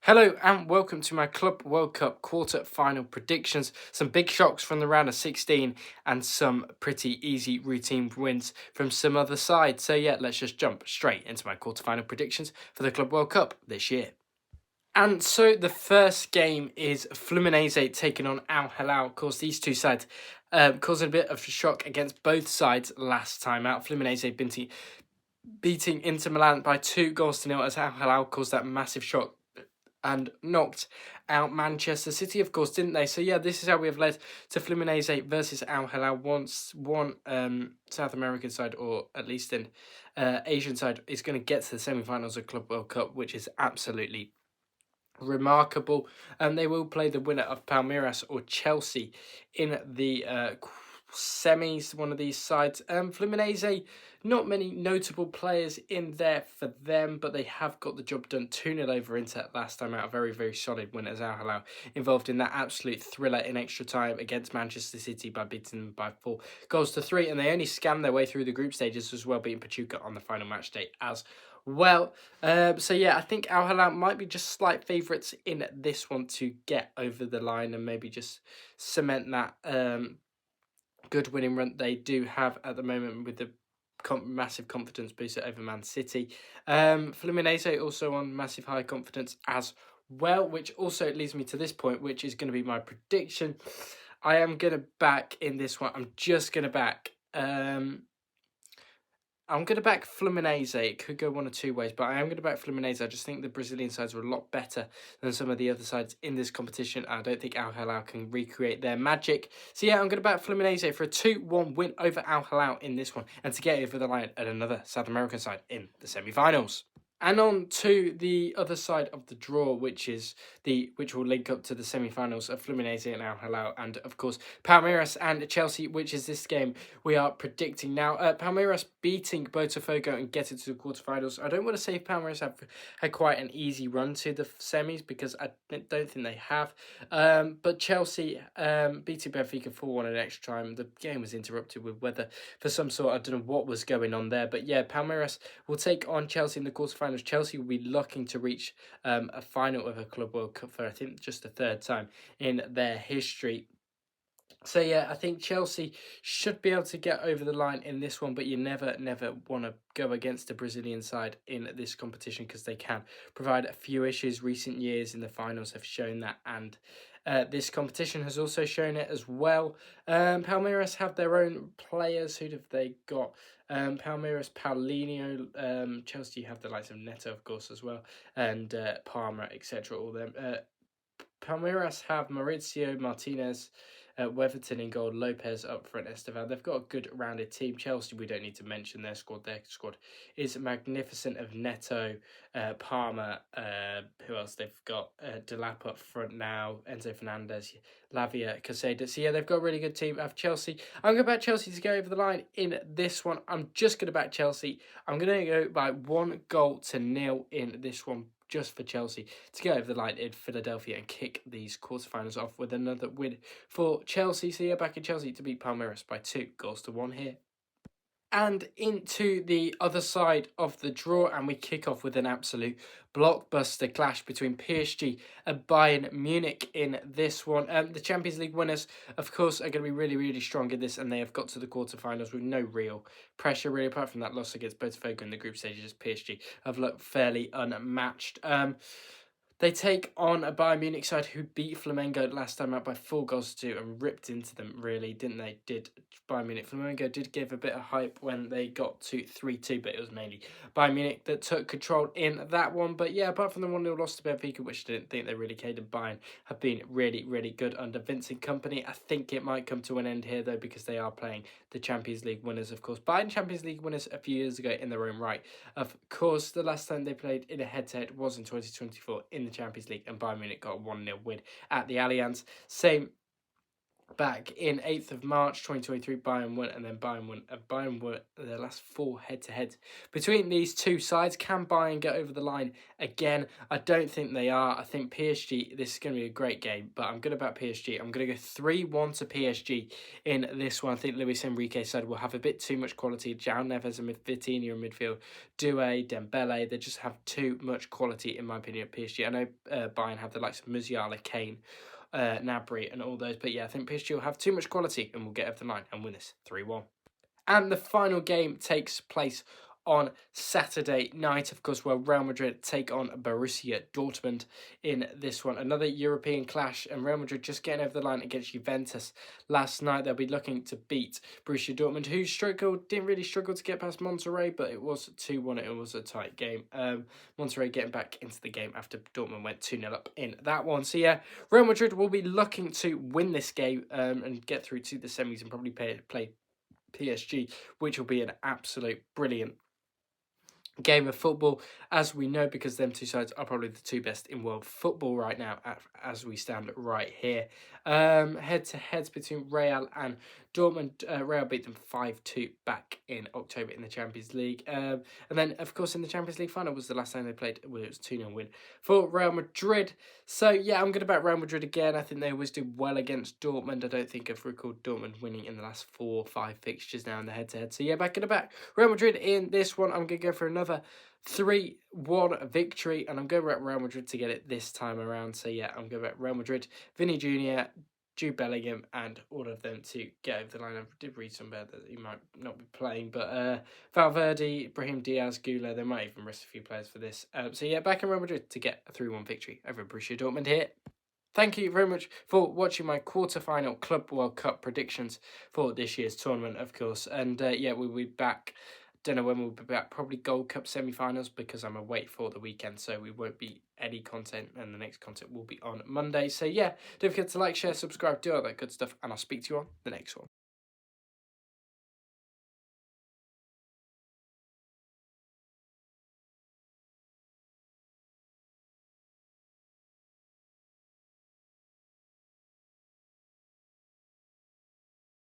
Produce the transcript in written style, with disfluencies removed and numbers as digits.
Hello and welcome to my Club World Cup quarter final predictions. Some big shocks from the round of 16 and some pretty easy routine wins from some other sides. So yeah, let's just jump straight into my quarter final predictions for the Club World Cup this year. And so the first game is Fluminense taking on Al Hilal. Of course, these two sides causing a bit of a shock against both sides last time out. Fluminense beating Inter Milan by 2 goals to 0 as Al Hilal caused that massive shock and knocked out Manchester City, of course, didn't they? So yeah, this is how we have led to Fluminense versus Al Hilal. Once one South American side, or at least an Asian side, is going to get to the semi-finals of Club World Cup, which is absolutely remarkable. And they will play the winner of Palmeiras or Chelsea in the semis, one of these sides. Fluminense, not many notable players in there for them, but they have got the job done. 2-0 over Inter last time out. A very, very solid win as Al Hilal involved in that absolute thriller in extra time against Manchester City by beating them by 4 goals to 3. And they only scammed their way through the group stages as well, beating Pachuca on the final match day as well. So yeah, I think Al Hilal might be just slight favourites in this one to get over the line and maybe just cement that good winning run they do have at the moment with the massive confidence booster over Man City. Fluminense also on massive high confidence as well, which also leads me to this point, which is going to be my prediction. I am going to back in this one. I'm just going to back I'm going to back Fluminense. It could go one or two ways, but I am going to back Fluminense. I just think the Brazilian sides are a lot better than some of the other sides in this competition. I don't think Al Hilal can recreate their magic. So yeah, I'm going to back Fluminense for a 2-1 win over Al Hilal in this one and to get over the line at another South American side in the semi-finals. And on to the other side of the draw, which will link up to the semi-finals of Fluminense and Al Hilal, and of course Palmeiras and Chelsea, which is this game we are predicting now. Palmeiras beating Botafogo and getting to the quarterfinals. I don't want to say Palmeiras have had quite an easy run to the semis because I don't think they have. But Chelsea beating Benfica 4-1 in extra time. The game was interrupted with weather for some sort. I don't know what was going on there, but yeah, Palmeiras will take on Chelsea in the quarterfinals. Chelsea will be looking to reach a final of a Club World Cup for, I think, just the third time in their history. So yeah, I think Chelsea should be able to get over the line in this one, but you never want to go against a Brazilian side in this competition because they can provide a few issues. Recent years in the finals have shown that, and this competition has also shown it as well. Palmeiras have their own players. Who have they got? Palmeiras, Paulinho. Chelsea have the likes of Neto, of course, as well, and Palmer, etc. All them. Palmeiras have Mauricio Martinez, Weatherton in goal, Lopez up front, Estevan. They've got a good rounded team. Chelsea, we don't need to mention their squad. Their squad is magnificent of Neto, Palmer, who else they've got? Delap up front now, Enzo Fernandez, Lavia, Casado. So yeah, they've got a really good team. I have Chelsea. I'm going to back Chelsea to go over the line in this one. I'm just going to back Chelsea. I'm going to go by 1-0 in this one, just for Chelsea to go over the line in Philadelphia and kick these quarterfinals off with another win for Chelsea. So yeah, back in Chelsea to beat Palmeiras by 2 goals to 1 here. And into the other side of the draw, and we kick off with an absolute blockbuster clash between PSG and Bayern Munich in this one. The Champions League winners, of course, are going to be really, really strong in this, and they have got to the quarterfinals with no real pressure, really, apart from that loss against Botafogo in the group stages. PSG have looked fairly unmatched. They take on a Bayern Munich side who beat Flamengo last time out by 4 goals to 2 and ripped into them, really, didn't they? Did Bayern Munich. Flamengo did give a bit of hype when they got to 3-2, but it was mainly Bayern Munich that took control in that one. But yeah, apart from the 1-0 loss to Benfica, which I didn't think they really catered, Bayern have been really, really good under Vincent Kompany. I think it might come to an end here, though, because they are playing the Champions League winners, of course. Bayern Champions League winners a few years ago in their own right. Of course, the last time they played in a head-to-head was in 2024 in the Champions League, and Bayern Munich got a 1-0 win at the Allianz. Same back in 8th of March 2023, Bayern won, and then Bayern won their last 4 head-to-heads. Between these two sides, can Bayern get over the line again? I don't think they are. I think PSG, this is going to be a great game, but I'm good about PSG. I'm going to go 3-1 to PSG in this one. I think Luis Enrique's side will have a bit too much quality. João Neves and Vitinha in midfield, Doué, Dembele, they just have too much quality, in my opinion, at PSG. I know Bayern have the likes of Musiala, Kane, Gnabry and all those. But yeah, I think PSG will have too much quality and will get over the line and win this 3-1. And the final game takes place on Saturday night, of course, where Real Madrid take on Borussia Dortmund in this one. Another European clash, and Real Madrid just getting over the line against Juventus last night. They'll be looking to beat Borussia Dortmund, who didn't really struggle to get past Monterrey, but it was 2-1. It was a tight game. Monterrey getting back into the game after Dortmund went 2-0 up in that one. So yeah, Real Madrid will be looking to win this game and get through to the semis and probably play PSG, which will be an absolute brilliant game of football, as we know, because them two sides are probably the two best in world football right now, as we stand right here. Head-to-heads between Real and Dortmund. Real beat them 5-2 back in October in the Champions League. And then, of course, in the Champions League final was the last time they played, where it was 2-0 win for Real Madrid. So, yeah, I'm going to back Real Madrid again. I think they always do well against Dortmund. I don't think I've recalled Dortmund winning in the last 4 or 5 fixtures now in the head-to-head. So, yeah, back in the back. Real Madrid in this one. I'm going to go for another 3-1 victory, and I'm going back Real Madrid to get it this time around. So, yeah, I'm going back Real Madrid, Vinny Jr., Jude Bellingham, and all of them to get over the line. I did read somewhere that he might not be playing, but Valverde, Brahim Diaz, Gula, they might even rest a few players for this. So yeah, back in Real Madrid to get a 3-1 victory over Borussia Dortmund here. Thank you very much for watching my quarterfinal Club World Cup predictions for this year's tournament, of course. And yeah, we'll be back. Don't know when we'll be back. Probably Gold Cup semi-finals, because I'm away for the weekend, so we won't be any content, and the next content will be on Monday. So yeah, don't forget to like, share, subscribe, do all that good stuff, and I'll speak to you on the next one.